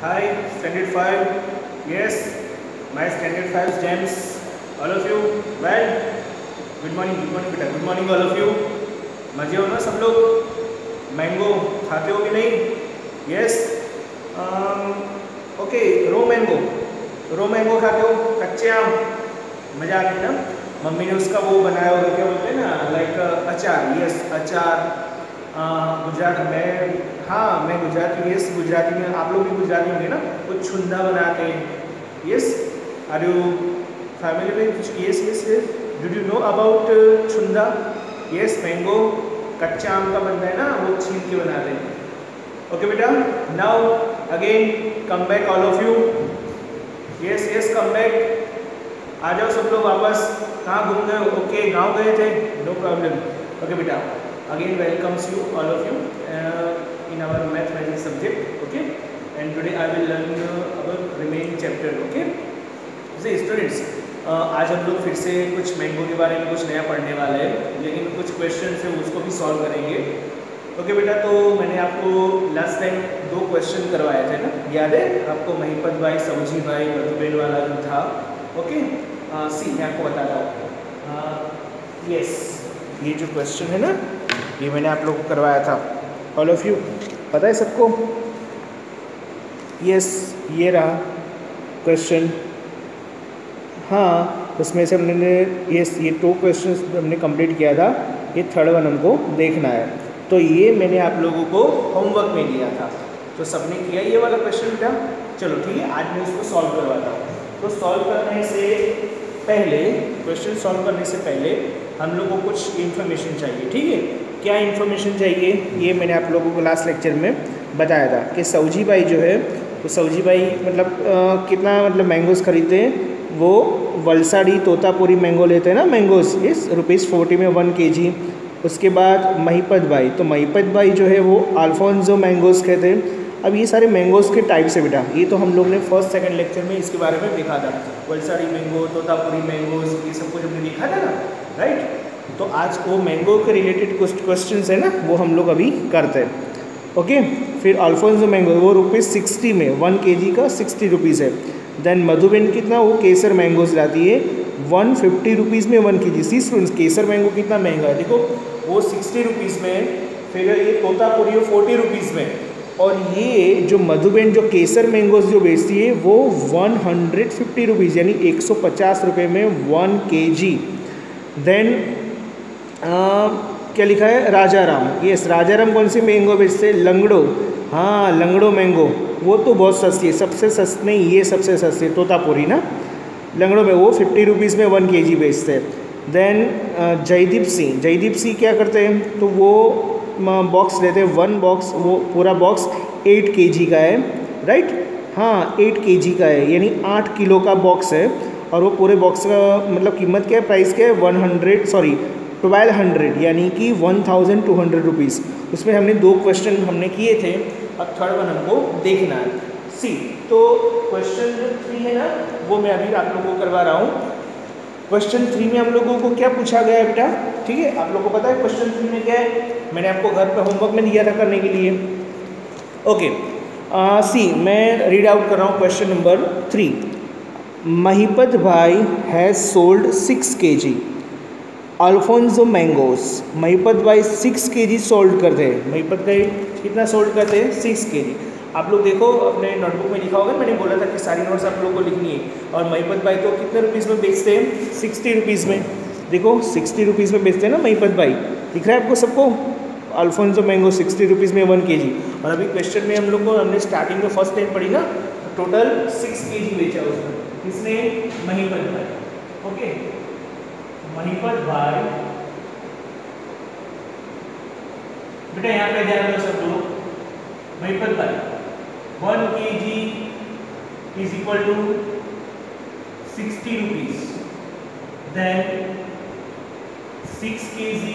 Hi, Standard 5. Yes, my Standard 5 James. All of you. Well, good morning, बेटा. Good morning, all of you. मजे हो ना सब लोग? मैंगो खाते हो कि नहीं? Yes. ओके, रो मैंगो खाते हो? कच्चे आम मजा आती है ना? मम्मी ने उसका वो बनाया होगा, क्या बोलते हैं ना, लाइक अचार. यस, अचार. गुजरात में, हाँ मैं गुजराती हूँ. यस, गुजराती में आप लोग भी गुजराती होंगे ना. कुछ छुंदा बनाते हैं. यस, आर यू फैमिली में? Yes yes yes. Do you know about chhunda? Yes, mango कच्चा आम का बनता है ना, वो छील के बनाते हैं. ओके बेटा, now again come back all of you. Yes yes, come back. आ जाओ सब लोग वापस. कहाँ घूम गए? ओके, गाँव गए थे. No problem. ओके बेटा, again welcomes you all of you in our mathematics subject. Okay, and today I will learn our remaining chapter. Okay, so students, आज हम लोग फिर से कुछ मैंगो के बारे में कुछ नया पढ़ने वाले हैं, लेकिन कुछ क्वेश्चन है उसको भी सॉल्व करेंगे. ओके बेटा, तो मैंने आपको लास्ट टाइम 2 क्वेश्चन करवाए थे ना, याद है आपको? महिपत भाई, सवजी भाई, मधुबेन वाला जो था. ओके, सी मैं आपको बताता हूँ. यस, ये जो क्वेश्चन है ना, ये मैंने आप लोगों को करवाया था. ऑल ऑफ यू पता है सबको? यस, ये रहा क्वेश्चन. हाँ, उसमें से हमने ये 2 क्वेश्चन हमने कंप्लीट किया था. ये थर्ड वन हमको देखना है. तो ये मैंने आप लोगों को होमवर्क में दिया था, तो सबने किया ये वाला क्वेश्चन बेटा. चलो ठीक है, आज मैं इसको सॉल्व करवाता हूँ. तो सॉल्व करने से पहले, क्वेश्चन सॉल्व करने से पहले हम लोग को कुछ इन्फॉर्मेशन चाहिए. ठीक है, क्या इन्फॉर्मेशन चाहिए? ये मैंने आप लोगों को लास्ट लेक्चर में बताया था कि सवजी भाई जो है, तो सवजी भाई मतलब कितना मतलब मैंगोज़ खरीदते हैं. वो वलसाड़ी तोतापुरी मैंगो लेते हैं ना, मैंगोज़ इस ₹40 में 1 kg. उसके बाद महिपत भाई, तो महिपत भाई जो है वो अल्फोंसो मैंगोज़ कहते हैं. अब ये सारे मैंगोज़ के टाइप्स है बेटा, ये तो हम लोग ने फर्स्ट सेकंड लेक्चर में इसके बारे में देखा था. वलसाड़ी मैंगो, तोतापुरी मैंगोज़, ये सब कुछ हमने देखा था ना, राइट? तो आज वो मैंगो के रिलेटेड कुछ क्वेश्चंस है ना, वो हम लोग अभी करते हैं. ओके, फिर अल्फोंसो मैंगो वो ₹60 में 1 kg का ₹60 है. देन मधुबेन कितना, वो केसर मैंगोज लाती है ₹150 में 1 kg. सी स्टूडेंट्स, केसर मैंगो कितना महंगा है देखो, वो ₹60 में. फिर ये तोतापुरी वो ₹40 में. और ये जो मधुबेन जो केसर मैंगोज जो बेचती है वो ₹150 यानी ₹150 में 1 kg. देन क्या लिखा है? राजाराम. यस, राजाराम कौन सी मैंगो बेचते हैं? लंगड़ो. हाँ, लंगड़ो मैंगो, वो तो बहुत सस्ती है. सबसे सस्ती नहीं, ये सबसे सस्ती है तोतापुरी ना. लंगड़ो में वो ₹50 में 1 kg बेचते हैं. देन जयदीप सिंह क्या करते हैं? तो वो बॉक्स लेते हैं, 1 बॉक्स, वो पूरा बॉक्स 8 kg का है, राइट? हाँ, 8 kg का है, यानी 8 किलो का बॉक्स है. और वो पूरे बॉक्स का मतलब कीमत क्या है, प्राइस क्या है? 1200 यानी कि ₹1200. उसमें हमने 2 क्वेश्चन हमने किए थे. अब थर्ड वन हमको देखना है. सी, तो क्वेश्चन जो 3 है ना, वो मैं अभी आप लोगों को करवा रहा हूँ. क्वेश्चन 3 में हम लोगों को क्या पूछा गया है बेटा? ठीक है, आप लोगों को पता है क्वेश्चन 3 में क्या है? मैंने आपको घर पे होमवर्क में दिया था करने के लिए. ओके, सी मैं रीड आउट कर रहा हूँ क्वेश्चन नंबर 3. महिपत भाई has sold 6 kg Alfonso mangoes. Mahipat भाई 6 kg सोल्ड करते हैं. महिपत भाई कितना सोल्ड करते हैं? 6 kg. आप लोग देखो अपने नोटबुक में लिखा होगा, मैंने बोला था कि सारी नोट्स आप लोगों को लिखनी है. और महिपत भाई तो कितने रुपीज़ में बेचते हैं? ₹60 में. देखो ₹60 में बेचते हैं ना महिपत भाई. दिख रहा है आपको सबको? अल्फोंसो मैंगो ₹60 में 1 kg. और अभी क्वेश्चन में हम लोग को, हमने स्टार्टिंग में फर्स्ट टाइम पढ़ी ना, टोटल 6 kg बेचा उसने. किसने? महिपत भाई. ओके, महिपत भाई बेटा यहाँ पे ध्यान दो सब लोग. महिपत भाई 1 kg is equal to ₹60. Then 6 kg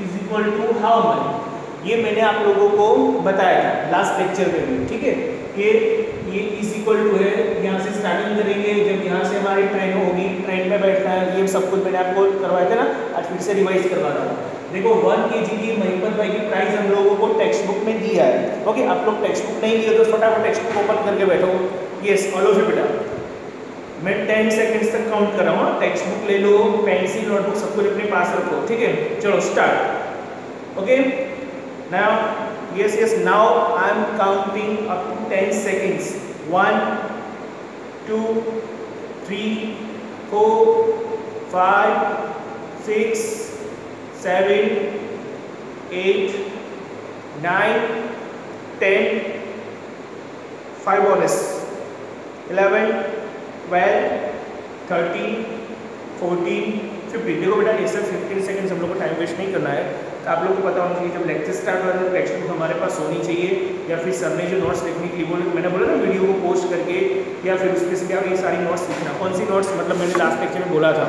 is equal to how much? ये मैंने आप लोगों को बताया था लास्ट लेक्चर में भी. ठीक है, कि ये इज इक्वल टू है, यहाँ से स्टार्टिंग करेंगे, जब यहाँ से हमारी ट्रेन होगी, ट्रेन में बैठना है, ये सब कुछ मैंने आपको करवाया था ना. आज फिर से रिवाइज करवा रहा हूँ. देखो 1 kg की महिपत भाई की प्राइस हम लोगों को टेक्स्ट बुक में दिया है। ओके, आप लोग टेक्स्ट बुक नहीं लिए तो फटाफट टेक्स्ट बुक ओपन करके बैठो। यस, ऑलो फिर बेटा मैं 10 सेकंड्स तक काउंट कर रहा हूँ। टेक्स्ट बुक ले लो, पेंसिल नोटबुक सब कुछ अपने पास रखो, ठीक है। चलो start. Okay now yes now I am counting up to 10 seconds. 1 2 3 4 5 6 7 8 9 10 5 bonus 11 12 13 14 15। देखो बेटा ये सब 15 सेकंड्स हम लोग को टाइम वेस्ट नहीं करना है। तो आप लोगों को पता होना चाहिए जब लेक्चर स्टार्ट हो रहा है टेक्स्ट बुक हमारे पास होनी चाहिए, या फिर सर ने जो नोट्स लिखने के लिए बोले, मैंने बोला ना वीडियो को पोस्ट करके, या फिर उसमें से क्या ये सारी नोट्स लिखना। कौन सी नोट्स, मतलब मैंने लास्ट लेक्चर में बोला था।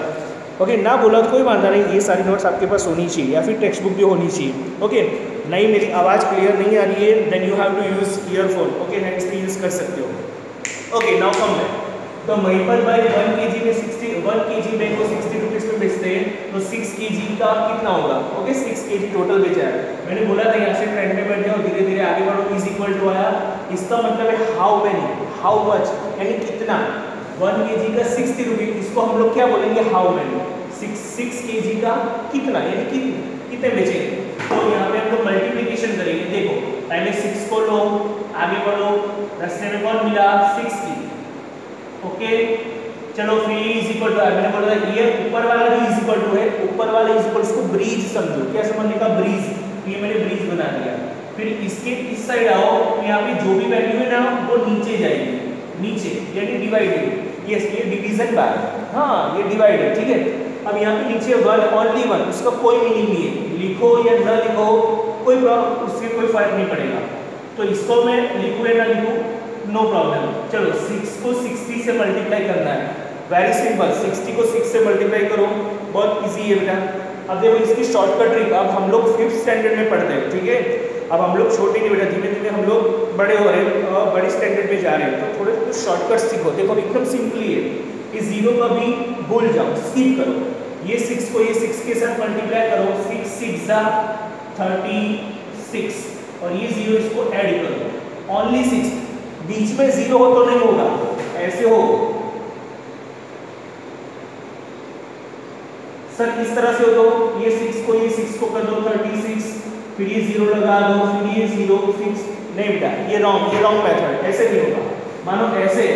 ओके ना बोला तो कोई बात नहीं, ये सारी नोट्स आपके पास होनी चाहिए, या फिर टेक्स्ट बुक भी होनी चाहिए। ओके नहीं मेरी आवाज़ क्लियर नहीं आ रही है, then you have to use earphone. Okay hands free use कर सकते हो। Okay now come back. तो महिपत भाई 1 kg में 1 kg मैंगो 60 रुपीज़ में बेचते हैं, तो 6 kg का कितना होगा? ओके 6 kg टोटल बेचा है। मैंने बोला था यहाँ से ट्रेंड में बैठ जाओ, धीरे धीरे आगे बढ़ो, इज इक्वल टू आया। इसका मतलब है हाउ मैनी, हाउ मच, यानी कितना। 1 kg का 60 रुपीज़, इसको हम लोग क्या बोलेंगे? How many. 6 kg का कितना, यानी कितने बेचेंगे। तो यहाँ पे हम लोग मल्टीप्लीकेशन करेंगे। देखो पहले 6 को लो, आगे बढ़ो, रास्ते में कौन मिला? 60। ओके चलो फिर इज इक्वल टू, मैंने बोला था ये ऊपर वाला जो इज इक्वल टू है, ऊपर वाला इज इक्वल, इसको ब्रीज समझो। क्या समझने का? ब्रीज। ये मैंने ब्रीज बना दिया। फिर इसके इस साइड आओ, तो यहाँ पे जो भी वैल्यू है ना वो नीचे जाएगी, नीचे यानी डिवाइडेड। यस ये डिवीजन बाय, हाँ ये डिवाइडेड, ठीक है। अब यहाँ पे नीचे 1 ओनली 1, उसका कोई मीनिंग नहीं है, लिखो या ना लिखो कोई प्रॉब्लम, उससे कोई फर्क नहीं पड़ेगा। तो इसको मैं लिखूँ या ना लिखूँ नो प्रॉब्लम। चलो 6 को 60 से मल्टीप्लाई करना है, वेरी सिंपल। 60 को 6 से मल्टीप्लाई करो, बहुत इजी है बेटा। अब देखो इसकी शॉर्टकट ट्रिक, अब हम लोग 5th स्टैंडर्ड में पढ़ते हैं, ठीक है। अब हम लोग छोटे नहीं बेटा, धीरे धीरे हम लोग बड़े हो रहे हैं और बड़े स्टैंडर्ड में जा रहे हैं, तो थोड़े कुछ शॉर्टकट सीखो। देखो एकदम सिंपली है, इस 0 का भी भूल जाओ, स्किप करो। ये 6 को ये 6 के साथ मल्टीप्लाई करो, 6 6 जा 36, और ये 0 इसको ऐड करो, ओनली 6। बीच में 0 हो तो नहीं होगा, ऐसे हो सर, इस तरह से हो तो ये 6 को कर दो 36, फिर ये 0 लगा दो, फिर ये 0 6। नहीं बेटा ये रॉन्ग मेथड, ऐसे नहीं होगा। मानो ऐसे,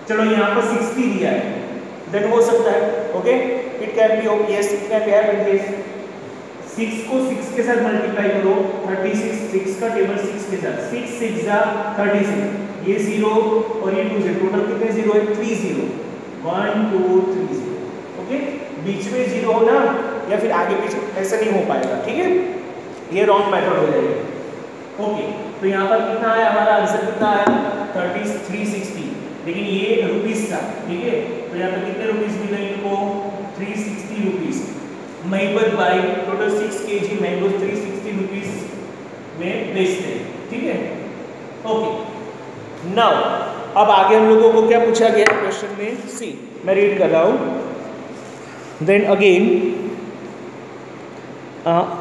चलो यहाँ पर 60 दिया है, देन हो सकता है। Okay it can be, yes it can be happen this. 6 को 6 के साथ मल्टीप्लाई करो, 36, 6 का टेबल 6 के साथ, 6 6 जा 36, ये 0 और ये 2 0, टोटल कितने 0 है? 3 0, 1 2 3 0। ओके बीच में 0 हो ना, या फिर आगे पीछे, ऐसे नहीं हो पाएगा, ठीक है। ये रॉन्ग मेथड हो जाएगा। ओके तो यहाँ पर कितना आया, हमारा आंसर कितना आया? 360, लेकिन ये रुपीस था, ठीक है। तो यहाँ पर कितने रुपीस मिले इनको? 360 रुपीस। महिपत भाई टोटल 6 kg मैंगो 360 रुपीस में बेचते हैं, ठीक है। ओके नाउ अब आगे हम लोगों को क्या पूछा गया क्वेश्चन में? सी मैं रीड कर रहा हूँ। देन अगेन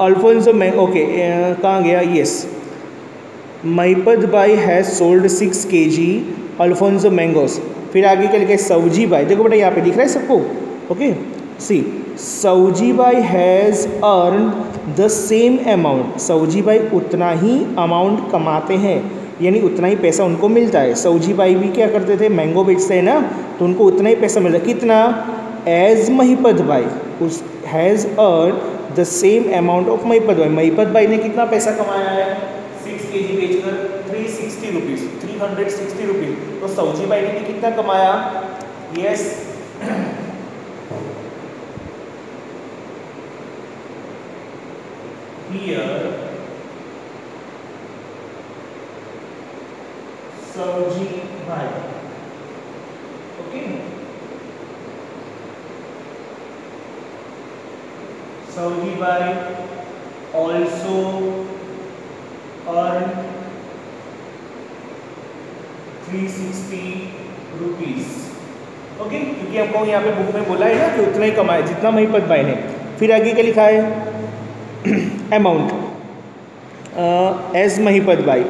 अल्फोंसो ओके कहाँ गया? यस महिपत भाई has sold 6 kg Alfonso mangoes. फिर आगे क्या लिखा है? सऊजी भाई, देखो बेटा यहाँ पे दिख रहा है सबको। ओके सी सऊजी भाई has earn the same amount. Sauji भाई उतना ही अमाउंट कमाते हैं, यानी उतना ही पैसा उनको मिलता है। सऊजी भाई भी क्या करते थे? मैंगो बेचते हैं ना, तो उनको उतना ही पैसा मिलता है। कितना? एज महिपत भाई उस has earn the same amount of Mahipat भाई। महिपत भाई ने कितना पैसा कमाया है? 6 kg बेचकर 360 रुपीज़, 360 रुपीज़। तो सऊजी भाई ने भी कितना कमाया? यस here सऊजी भाई, ओके सऊजी भाई also earn 360 रुपीज़। ओके क्योंकि हमको यहाँ पे बुक में बोला है ना कि उतना ही कमाए जितना महिपत भाई ने। फिर आगे क्या लिखा है, अमाउंट एज महिपत भाई,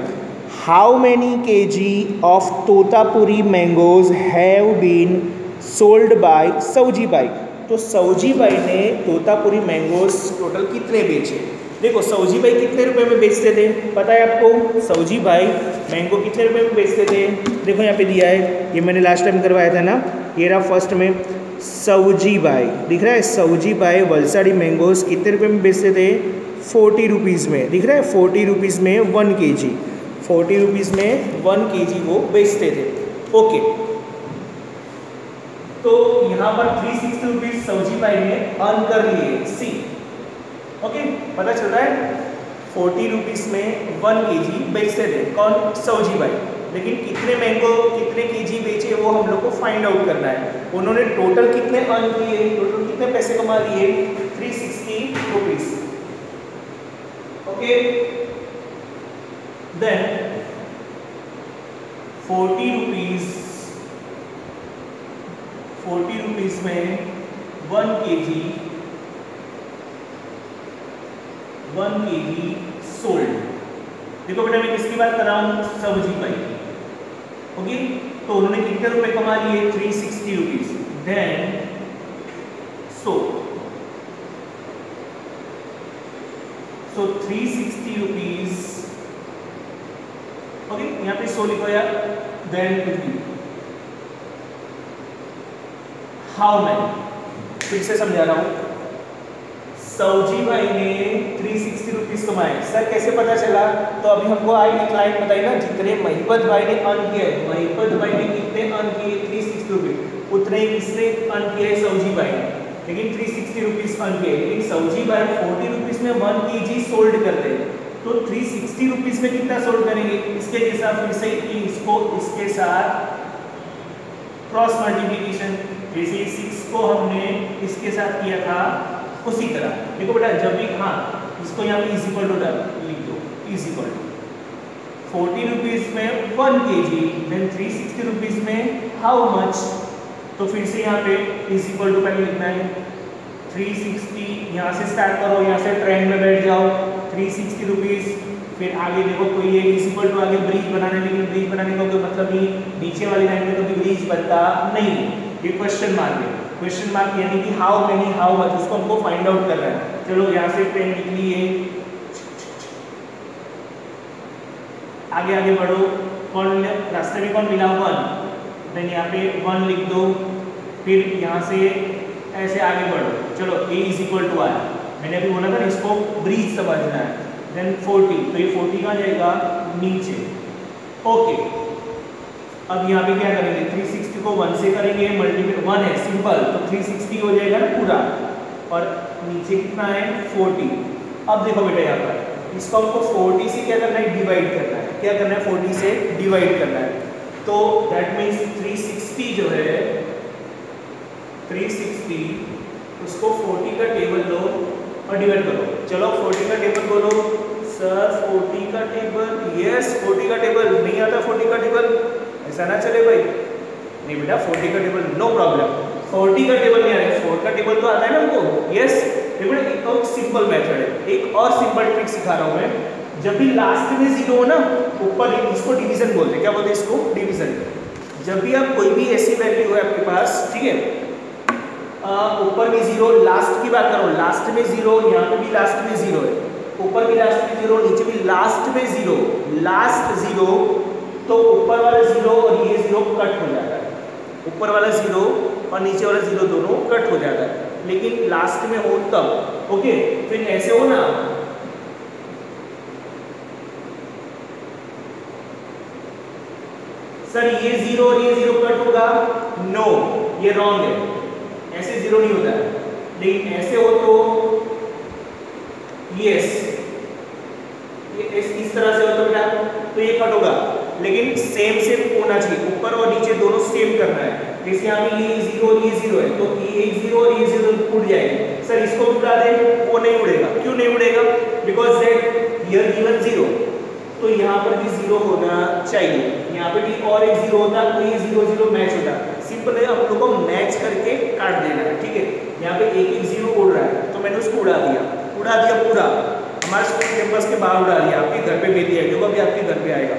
how many KG of Totapuri mangoes have been sold by Sauji भाई। तो सऊजी भाई ने तोतापुरी मैंगोज टोटल कितने बेचे। देखो सऊजी भाई कितने रुपए में बेचते थे, पता है आपको, सऊजी भाई मैंगो कितने रुपए में बेचते थे। देखो यहाँ पे दिया है, ये मैंने लास्ट टाइम करवाया था ना, ये रहा फर्स्ट में सऊजी भाई, दिख रहा है सऊजी भाई वलसाड़ी मैंगोज कितने रुपए में बेचते थे, 40 रुपीज़ में, दिख रहा है 40 रुपीज़ में 1 kg, 40 रुपीज़ में 1 kg वो बेचते थे। ओके, तो यहाँ पर 360 रुपीज़ सऊजी भाई ने अर्न कर लिए, सी ओके, पता चल रहा है 40 रुपीज़ में 1 kg बेचते थे कौन, सऊजी भाई। लेकिन कितने मैंगो कितने केजी बेचे वो हम लोग को फाइंड आउट करना है। उन्होंने टोटल कितने अर्न किए, टोटल कितने पैसे कमा लिए, 360 रुपीज़। ओके, देन 40 रुपीज़ में 1 kg सोल्ड। देखो बेटा मैं किसकी बात कर रहा हूँ, सऊजी भाई की। ओके, तो उन्होंने कितने रुपए कमा लिए, 360 rupees. Then so 360 rupees, okay, यहाँ पे 100 लिखो यार। देन हाउ मैनी, फिर से समझा रहा हूँ, सऊजी भाई ने 360 रुपीज़ कमाए। सर कैसे पता चला, तो अभी हमको आई एक लाइन बताई ना, जितने महिपत भाई ने अर्न किए, महिपत भाई ने कितने अर्न किए 360 रुपीज़, उतने ही किसने अर्न किए, सऊजी भाई ने, लेकिन 360 रुपीज़ अर्न किए। लेकिन सऊजी भाई 40 रुपीज़ में 1 kg सोल्ड करते हैं, तो 360 रुपीज़ में कितना सोल्ड करेंगे, इसके हिसाब फिर से इसको इसके साथ क्रॉस मल्टीप्लिकेशन, जैसे 6 को हमने इसके साथ किया था उसी तरह। देखो बेटा जब भी, हाँ इसको यहाँ पे इज इक्वल टू लिख दो, इज इक्वल टू 40 रुपीज़ में 1 kg, देन 360 रुपीज़ में हाउ मच, तो फिर से यहाँ पे इज इक्वल टू पहले लिखना है 360, यहाँ से स्टार्ट करो, यहाँ से ट्रेंड में बैठ जाओ, 360 रुपीज़, फिर आगे देखो कोई ये इज इक्वल टू आगे ब्रिज बनाने, लेकिन ब्रिज बनाने का कोई मतलब नहीं, नीचे वाली लाइन में कभी ब्रिज बनता नहीं, ये क्वेश्चन मार्क है, क्वेश्चन मार्क यानी कि हाउ मेनी हाउ मच, उसको हमको फाइंड आउट करना है। चलो यहाँ से पेन निकलिए, आगे आगे बढ़ो, कौन रास्ते में कौन मिला, 1, देन यहाँ पे 1 लिख दो, फिर यहाँ से ऐसे आगे बढ़ो, चलो a is equal to R, मैंने अभी बोला था ना इसको ब्रिज समझना है। देन 40, तो ये 40 कहाँ जाएगा, नीचे। ओके, अब यहाँ पे क्या करेंगे, 360 को 1 से करेंगे, मल्टीप्लाई 1 है सिंपल, तो 360 हो जाएगा ना पूरा, और नीचे कितना है 40। अब देखो बेटा यहाँ पर इसको हमको 40 से क्या करना है, डिवाइड करना है, क्या करना है 40 से डिवाइड करना है, तो दैट मीन्स 360 जो है 360 उसको 40 का टेबल लो और डिवाइड करो। चलो 40 का टेबल बोलो, सर 40 का टेबल, यस 40 का टेबल, नहीं आता 40 का टेबल, ऐसा ना चले भाई, नहीं बेटा 40 का टेबल नो प्रॉब्लम, 40 का टेबल नहीं आ रहा है, 4 का टेबल तो आता है ना हमको, यस। देखो एक तो सिंपल मेथड है, एक और सिंपल ट्रिक सिखा रहा हूँ मैं। जब भी लास्ट में 0 हो ना, ऊपर इसको डिवीजन बोलते हैं, क्या बोलते हैं इसको, डिवीजन। जब भी आप कोई भी ऐसी वैल्यू है आपके पास, ठीक है, ऊपर भी 0, लास्ट की बात करो, लास्ट में 0, यहाँ पे भी लास्ट में 0 है, ऊपर भी लास्ट में 0, नीचे भी लास्ट में 0, लास्ट 0, तो ऊपर वाला 0 और ये 0 कट हो जाता है, ऊपर वाला 0 और नीचे वाला 0 दोनों कट हो जाता है, लेकिन लास्ट में हो तब। ओके, फिर ऐसे हो ना, सर ये 0 और ये 0 कट होगा, नो ये रॉन्ग है, ऐसे 0 नहीं होता है, लेकिन ऐसे हो तो यस, ये इस तरह से हो तो क्या, तो ये कट होगा, लेकिन सेम सेम होना चाहिए, ऊपर और नीचे दोनों सेम करना है। जैसे यहाँ पे ये 0 और ये 0 है, तो ये 0 और ये 0 उड़ जाएंगे, सर इसको उड़ा दें, वो नहीं उड़ेगा, क्यों नहीं उड़ेगा, बिकॉज दैट हियर गिवन 0, तो यहाँ पर भी 0 होना चाहिए, यहाँ पे भी और एक 0 होता तो ये 0 0 मैच होता, सिंपल है, हम लोग को मैच करके काट देना है, ठीक है। यहाँ पे एक 0 उड़ रहा है, तो मैंने उसको उड़ा दिया पूरा, हमारे स्कूल कैंपस के बाहर उड़ा दिया, आपके घर पे भेज दिया, जो अभी आपके घर पे आएगा।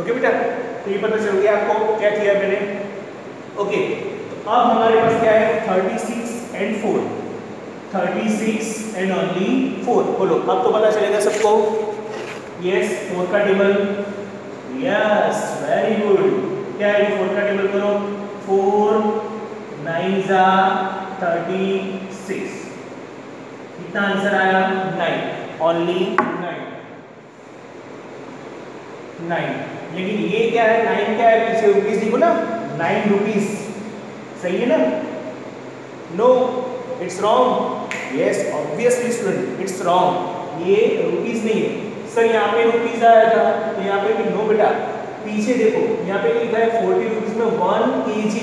ओके बेटा, तो ये पता चल गया आपको क्या किया मैंने। ओके, तो अब हमारे पास क्या है 36 and 4, 36 and only 4। बोलो, अब तो पता चलेगा सबको। यस, 4 का टेबल, यस वेरी गुड। क्या है 4 का टेबल करो, 4 9 जा 36, कितना आंसर आया 9, ओनली 9। लेकिन ये क्या है 9 क्या है, पीछे रुपीस देखो ना, 9 रुपीस, सही है ना? No, it's wrong. Yes obviously student, it's wrong, ये रुपीस नहीं है। सर यहाँ पे रुपीस आया था, तो यहाँ पे भी नो बेटा, पीछे देखो यहाँ पे लिखा है 40 रुपीस में 1 kg,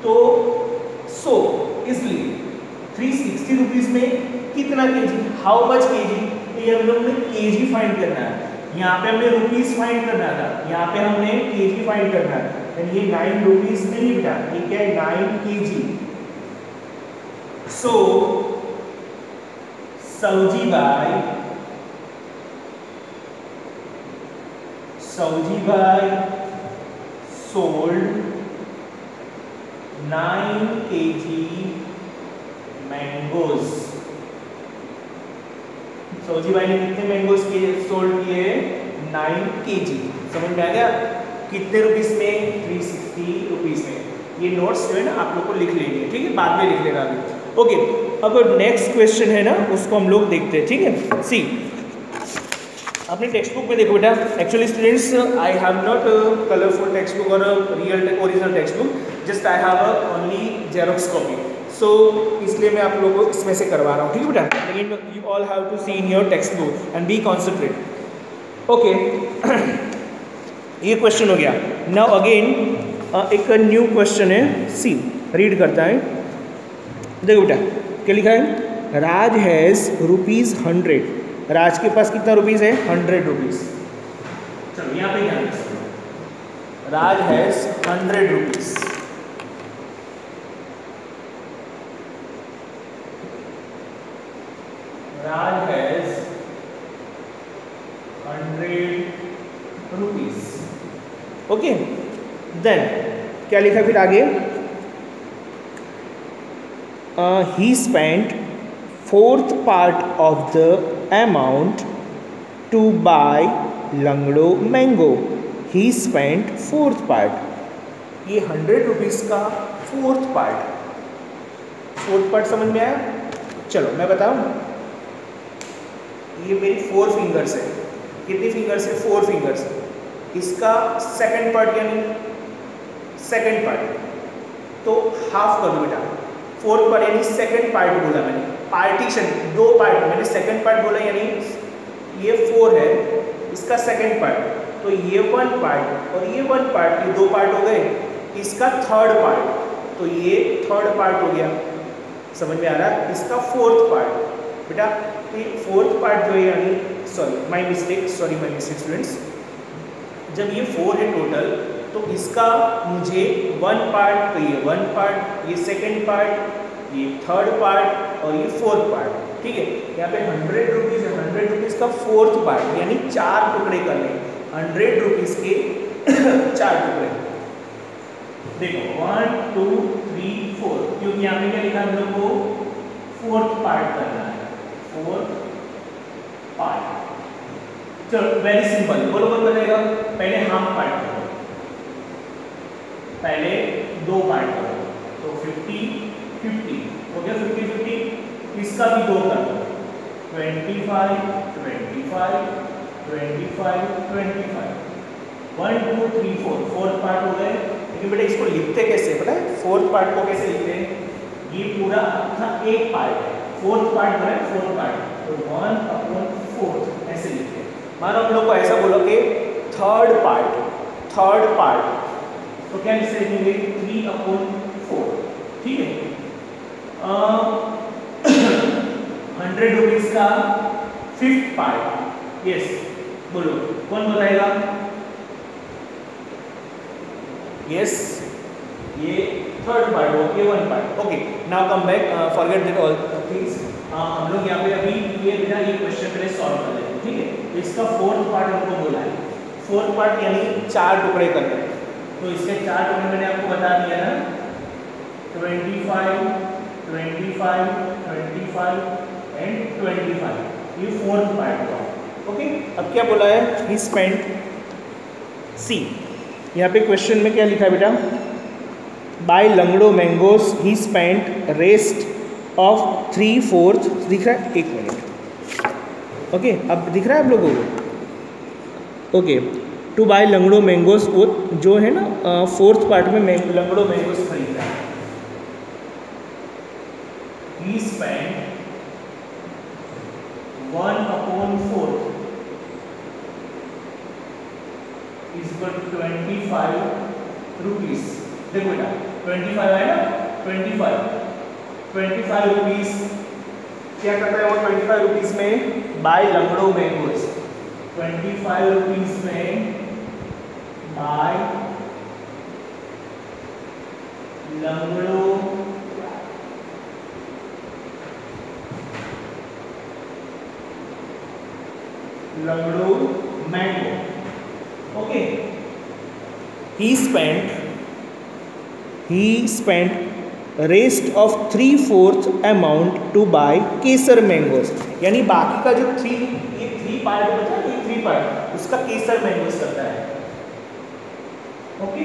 तो सो इसलिए 360 रुपीस में कितना केजी, हाउ मच केजी, तो ये हम लोग ने केजी फाइंड करना है। यहाँ पे हमने रुपीस फाइंड करना था, यहाँ पे हमने केजी फाइंड करना है। ये 9 रुपीस नहीं बेटा, ये क्या है 9 kg। सो सौजी भाई सोल्ड 9 kg मैंगोज। सौजी भाई ने कितने मैंगोज के सोल्ड किए, 9 kg। समझ में आ गया? कितने रुपीस में, 360 रुपीस में। ये नोट्स जो है ना आप लोग को लिख लेंगे, ठीक है, बाद में लिख लेना अभी। ओके, अब नेक्स्ट क्वेश्चन है ना, उसको हम लोग देखते हैं, ठीक है। सी, अपने टेक्स्ट बुक में देखो बेटा, actually students I have not colourful text book और real original text book, just I have only xerox copy. So इसलिए मैं आप लोगों को इसमें से करवा रहा हूँ, ठीक है बेटा। लेकिन you all have to see in your text book and be concentrate. Okay, ये क्वेश्चन हो गया। नाउ अगेन एक न्यू क्वेश्चन है, सी रीड करता है। देखो बेटा क्या लिखा है, राज हैज़ ₹100। राज के पास कितना रुपीज़ है, 100 रुपीज़। चलो यहाँ पे क्या है, Raj has 100 rupees. Raj has 100 rupees. Okay, then क्या लिखा फिर आगे, he spent 4th part of the amount to buy Langdo mango. He spent 4th part. ये 100 रुपीज़ का 4th पार्ट समझ में आया? चलो मैं बताऊं, ये मेरी 4 फिंगर्स है। कितनी फिंगर्स है, 4 फिंगर्स। इसका सेकंड पार्ट यानी सेकंड पार्ट, तो हाफ कर दो बेटा। 4th पार्ट यानी सेकंड पार्ट बोला मैंने, पार्टीशन 2 पार्ट, मैंने सेकंड पार्ट बोला यानी ये 4 है, इसका सेकंड पार्ट, तो ये 1 पार्ट और ये 1 पार्ट, ये 2 पार्ट हो गए। इसका 3rd पार्ट, तो ये 3rd पार्ट हो गया। समझ में आ रहा है? इसका 4th पार्ट बेटा, तो ये 4th पार्ट जो है यानी, सॉरी माय मिस्टेक स्टूडेंट्स, जब ये 4 है टोटल, तो इसका मुझे 1 पार्ट, तो ये 1 पार्ट, ये सेकंड पार्ट, ये 3rd पार्ट और ये 4th पार्ट, ठीक है। यहाँ पे 100 रुपीज़ है, 100 रुपीज़ का 4th पार्ट यानी 4 टुकड़े कर लें, 100 रुपीज़ के 4 टुकड़े। देखो 1 2 3 4, क्योंकि यहाँ पे क्या लिखा हम लोग को 4th पार्ट करना है, 4th पार्ट। चलो वेरी सिंपल, बोलो कौन बनेगा, पहले हाफ पार्ट करो, पहले 2 पार्ट करो, तो 50 50 हो गया, 50 50। इसका भी 2 कर दो, 25 25 25 25, 1 2 3 4, 4th पार्ट हो गए। लेकिन बेटा इसको लिखते कैसे पता है, 4th पार्ट को कैसे लिखते हैं, ये पूरा अपना एक पार्ट है, 4th पार्ट बना है 4th पार्ट, तो 1/4 ऐसे लिखते हैं। मानो हम लोग को ऐसा बोलो कि 3rd पार्ट, तो क्या लिख लेंगे 3/4, ठीक है। 100 रुपीज़ का 5th पार्ट, यस बोलो कौन बताएगा, यस ये 3rd पार्ट हो, ये 1 part. Okay, now come back, forget that all things. हम लोग यहाँ पे अभी ये बेटा ये क्वेश्चन पहले सॉल्व कर लेते हैं, ठीक है। इसका फोर्थ पार्ट हमको बोला है, फोर्थ पार्ट यानी 4 टुकड़े करने हैं। तो इसके 4 टुकड़े मैंने आपको बता दिया ना, 25, 25, 25 एंड 25, ये फोर्थ पार्ट हुआ। ओके, अब क्या बोला है, ही स्पेंट सी, यहाँ पे क्वेश्चन में क्या लिखा है बेटा, buy Langdo mangoes he spent rest of 3/4, दिख रहा है, 1 मिनट, ओके अब दिख रहा है आप लोगों को, okay. To bye Langdo mangoes, वो जो है ना फोर्थ पार्ट में लंगड़ो मैंगोज खरीद रहा है। He spent 1/4 is equal to 25 rupees. देखो बेटा 25 है ना, 25 रुपीज क्या करता है वो, 25 रुपीज में बाय लंगड़ो मैंगोज, 25 रुपीज में buy Langdo mango, okay. he spent rest of 3/4 amount to buy Kesar mangoes, यानी बाकी का जो 3 पार्ट बचा, ये 3 पार्ट उसका केसर मैंगोज करता है, ओके।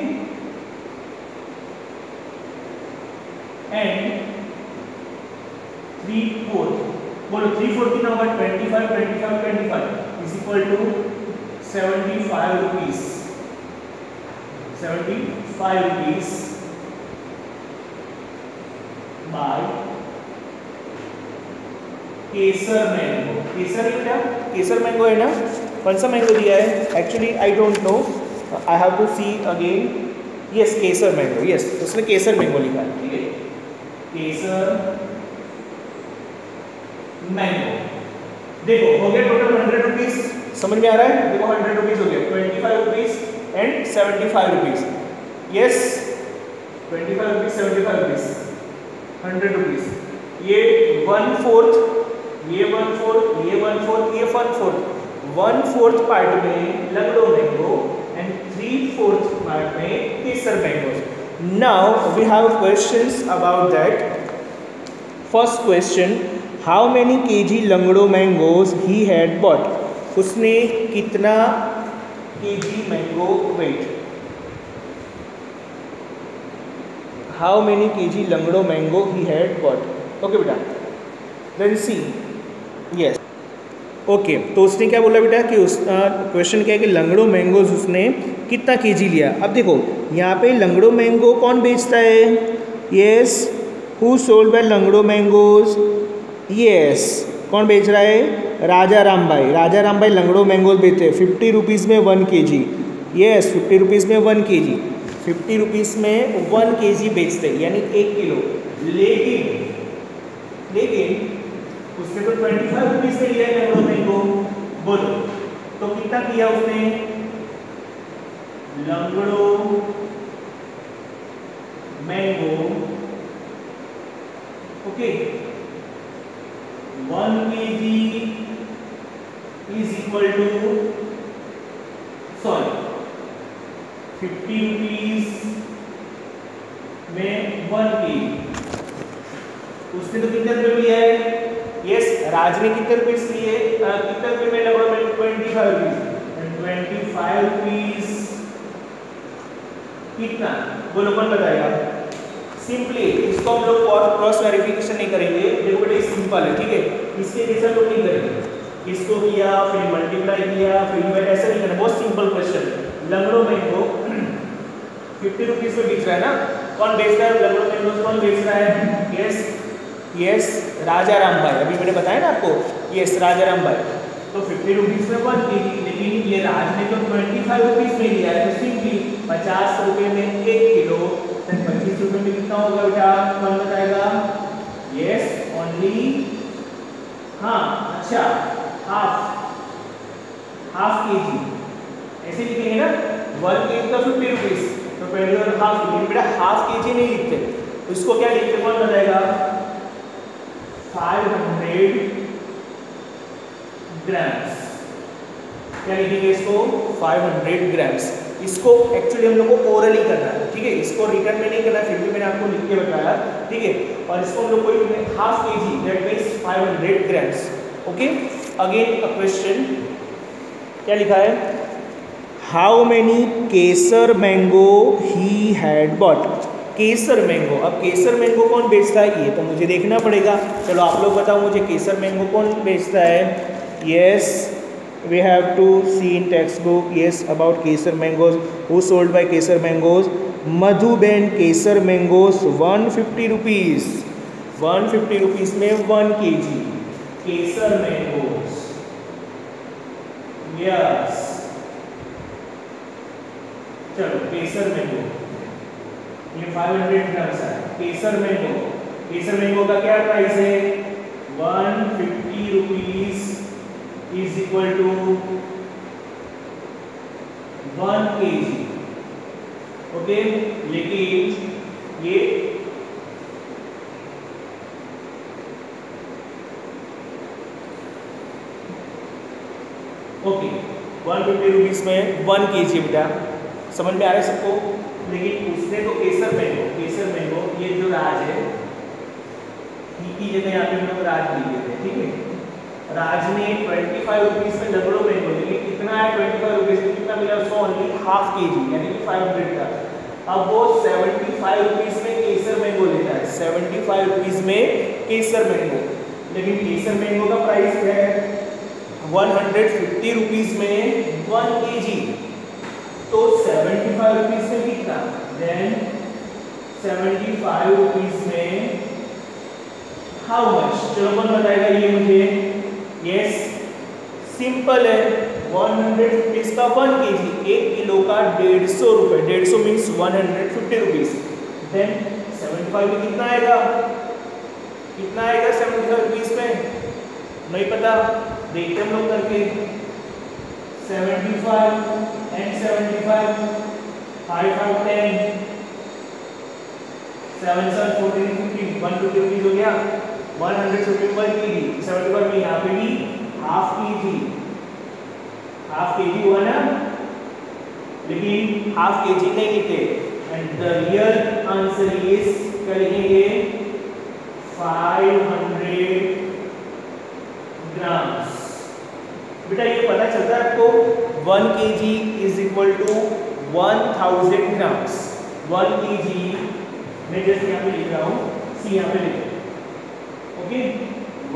एंड 3/4 बोलो, 3/4 कितना होगा, 25 is equal to 75 rupees, 75 rupees buy Kesar mango. Kesar है क्या, केसर मैंगो है ना, कौन सा मैंगो दिया है, actually I don't know, I have to see again, yes Kesar mango, yes उसने केसर मैंगो लिखा है, ठीक है, केसर मैंगो। देखो हो गया टोटल 100 रुपीज, समझ में आ रहा है, देखो 100 रुपीज हो गया, 25 rupees and 75 rupees, yes 25 rupees 75 rupees 100 rupees, ये 1/4, ये 1/4, ये 1/4, ये 1/4 पार्ट में लंगड़ो मैंगो एंड 3/4 पार्ट में Kesar mango. Now we have questions about that. First question, how many KG Langdo mangoes he had bought, उसने कितना KG mango weight, how many KG Langdo mango he had bought, okay बेटा, then see, yes okay. तो उसने क्या बोला बेटा कि उस क्वेश्चन क्या है कि लंगड़ो मैंगोज उसने कितना केजी लिया। अब देखो यहाँ पे लंगड़ो मैंगो कौन बेचता है, yes who sold buy Langdo mangoes, yes कौन बेच रहा है, राजा राम भाई, राजा राम भाई लंगड़ो मैंगोज बेचते हैं 50 रुपीज़ में 1 kg, यस 50 रुपीज़ में 1 kg, 50 रुपीज़ में 1 kg बेचते हैं यानी 1 किलो, लेकिन उसने तो 25 रुपीज़ में लिया है लंगड़ो मैंगो, बोलो तो कितना किया उसने, Langdo mango, okay 1 kg is equal to, sorry 50 rupees में 1 kg, उसने तो कितने रुपए लिया है, यस राज ने कितने रुपए लिए, कितने रुपए में लंगड़ो मैंगो 25 रुपीज, एंड 25 रुपीज कितना, बोलो कौन बताएगा, सिंपली इसको हम लोग क्रॉस वेरिफिकेशन नहीं करेंगे, देखो बेटा सिंपल है, ठीक है, इसके जैसा लोग नहीं करेंगे, इसको किया फिर मल्टीप्लाई किया फिर ऐसा नहीं करना, बहुत सिंपल क्वेश्चन। लंगड़ो मैंगो 50 रुपीज में बेच रहा है ना, कौन बेच रहा है लंगड़ो मैंगो, कौन बेच रहा है, यस राजा राम भाई, अभी मैंने बताया ना आपको, यस राजा राम भाई, तो 50 रुपीज में 1 kg, लेकिन ये राज ने तो 25 रुपीज में लिया है, तो सिंपली 50 रुपए में 1 किलो, 25 रुपए में कितना होगा बेटा, कौन बताएगा, यस ओनली, हाँ अच्छा हाफ kg ऐसे लिखेंगे ना, 1 kg का 50 रुपीज, तो पहले और हाफ kg, बेटा हाफ kg नहीं लिखते, इसको क्या लिखते कौन बताएगा, 500 ग्राम्स। क्या लिखेंगे इसको? 500 ग्राम्स। इसको एक्चुअली हम लोग को ओरली करना है, ठीक है, इसको रिटर्न में नहीं करना, फिर भी मैंने आपको लिख के बताया, ठीक है। और इसको हम लोग को half kg, that means 500 grams. Okay, again a question, क्या लिखा है? How many Kesar mango he had bot. Kesar mango, अब केसर मैंगो कौन बेचता है ये तो मुझे देखना पड़ेगा। चलो आप लोग बताओ मुझे, केसर मैंगो कौन बेचता है? Yes, we have to see in textbook, yes, about kesar mangoes. Who sold by kesar mangoes? Madhuben kesar mangoes 150 rupees। 150 rupees में 1 kg केसर मैंगोस। यस, चलो केसर मैंगो ये 500 ग्राम्स है। केसर मैंगो, केसर मैंगो का क्या प्राइस है? 150 rupees is equal to 1 kg। Okay, लेकिन ये okay 150 rupees में 1 kg बेटा, समझ में आ रहा है सबको? लेकिन उसने तो केसर मैंगो ये जो राज है, की जगह यहाँ पे हम लोग राज लिखे थे, ठीक है। राज ने 25 रुपीस में लंगड़ो मैंगो, लेकिन कितना है 25 रुपीस में कितना मिला उसको? ओनली हाफ kg, यानी कि 500 का। अब वो 75 रुपीस में केसर मैंगो लेता है, 75 रुपीस में केसर मैंगो। लेकिन केसर मैंगो का प्राइस है 150 रुपीस में 1 kg, तो 75 रुपीस में कितना? देन 75 रुपीस में हाउ मच? चलो कौन बताएगा ये मुझे? यस, सिंपल है, 100 रुपीस का 1 kg, 1 किलो का 150 रुपये, 150 मीन्स 150 रुपीस। देन 75 में कितना आएगा? कितना आएगा 75 रुपीस में? नहीं पता, देखते हम लोग करके। 75 एंड 75, 5 5 10, 7 7 14 15, 150 रुपीस हो गया। 150 पर kg, 75 में यहाँ पे भी हाफ kg हुआ ना, लेकिन हाफ kg नहीं लिखे। And the real answer is, क्या लिखेंगे? 500 ग्राम्स। बेटा ये पता चलता है आपको, 1 kg is equal to 1000 grams. 1 kg मैं जस्ट यहाँ पे लिख रहा हूँ, सी यहाँ पे लिख, okay,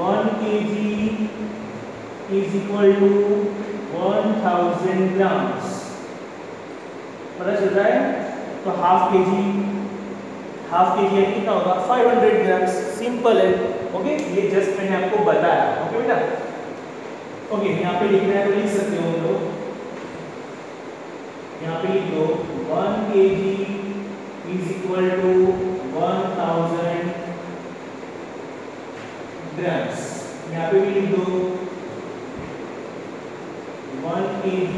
1 kg is equal to 1000 grams. पता चल रहा है? तो हाफ kg कितना होगा? 500 ग्राम्स। सिंपल है, ओके, ये जस्ट मैंने आपको बताया। ओके बेटा, ओके, यहाँ पे लिखना है तो लिख सकते हो हम लोग, यहाँ पे लिख दो 1 kg is equal to 1000 grams. यहाँ पे भी लिख दो 1 kg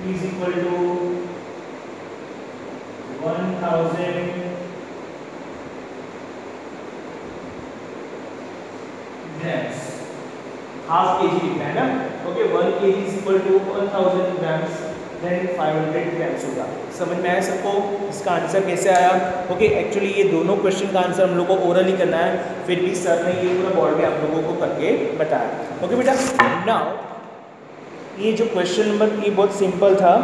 is equal to 1000 grams. Half kg लिखना है ना, okay. 1 kg is equal to 1000 grams, then 500 grams होगा। समझ में आया सबको इसका आंसर कैसे आया? ओके, एक्चुअली ये दोनों क्वेश्चन का आंसर हम लोग को ओरली करना है, फिर भी सर ने ये पूरा बोर्ड में आप लोगों को करके बताया। ओके बेटा, नाउ ये जो क्वेश्चन नंबर, ये बहुत सिंपल था।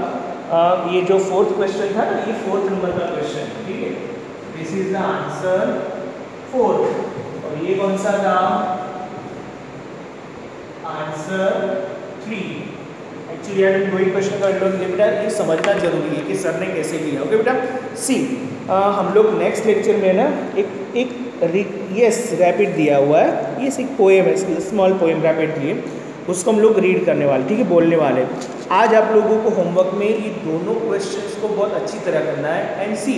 ये जो 4th क्वेश्चन था ना, ये 4th नंबर का क्वेश्चन, ठीक है। This is the answer 4th। और ये कौन सा था? आंसर 3। एक्चुअली यार दो ही क्वेश्चन कर लो बेटा, ये समझना जरूरी है कि सर ने कैसे लिया। ओके बेटा, सी हम लोग नेक्स्ट लेक्चर में ना एक रैपिड दिया हुआ है, ये एक पोएम है, स्मॉल पोएम रैपिड दिए, उसको हम लोग रीड करने वाले, ठीक है, बोलने वाले। आज आप लोगों को होमवर्क में ये दोनों क्वेश्चंस को बहुत अच्छी तरह करना है। एंड सी,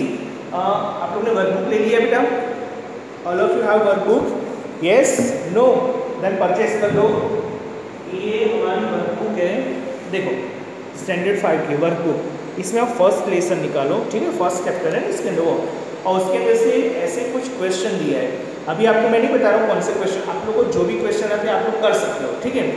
आप लोगों ने वर्कबुक ले लिया बेटा? All of you have workbook? Yes, no? Then purchase कर लो। ये हमारी वर्कबुक है, देखो स्टैंडर्ड 5 की वर्कबुक। इसमें आप फर्स्ट लेसन निकालो, ठीक है, फर्स्ट चैप्टर है इसके अंदर वो। और उसके अंदर से ऐसे कुछ क्वेश्चन दिया है। अभी आपको मैं नहीं बता रहा हूँ कौन से क्वेश्चन, आप लोगों को जो भी क्वेश्चन आते हैं आप लोग कर सकते हो, ठीक है।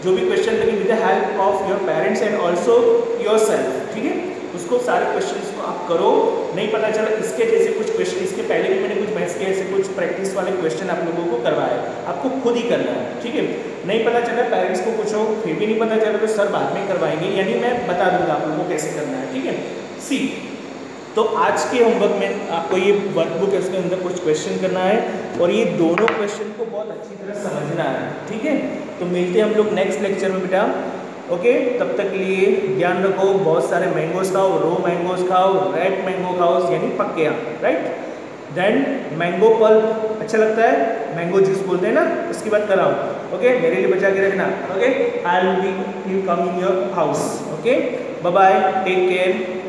जो भी क्वेश्चन लेकिन with the help of your parents and also your self, ठीक है। उसको सारे क्वेश्चन को आप करो। नहीं पता चला इसके जैसे कुछ क्वेश्चन, इसके पहले भी मैंने कुछ मैथ्स के ऐसे कुछ प्रैक्टिस वाले क्वेश्चन आप लोगों को करवाए, आपको खुद ही करना है, ठीक है। नहीं पता चला पेरेंट्स को पूछो, फिर भी नहीं पता चला तो सर बाद में करवाएंगे, यानी मैं बता दूंगा आप लोगों को कैसे करना है, ठीक है। सी तो आज के होमवर्क में आपको ये वर्कबुक है, उसके अंदर कुछ क्वेश्चन करना है और ये दोनों क्वेश्चन को बहुत अच्छी तरह समझना है, ठीक है। तो मिलते हैं हम लोग नेक्स्ट लेक्चर में बेटा, ओके। तब तक के लिए ध्यान रखो, बहुत सारे मैंगोज खाओ, रो मैंगोज खाओ, रेड मैंगो खाओ यानी पक्के आम, राइट। देन मैंगो पल्प अच्छा लगता है, मैंगो जूस बोलते हैं ना, उसकी बात कर रहा हूँ, ओके। मेरे लिए बचा के रखना, okay. I will be coming your house, okay. Bye bye, take care.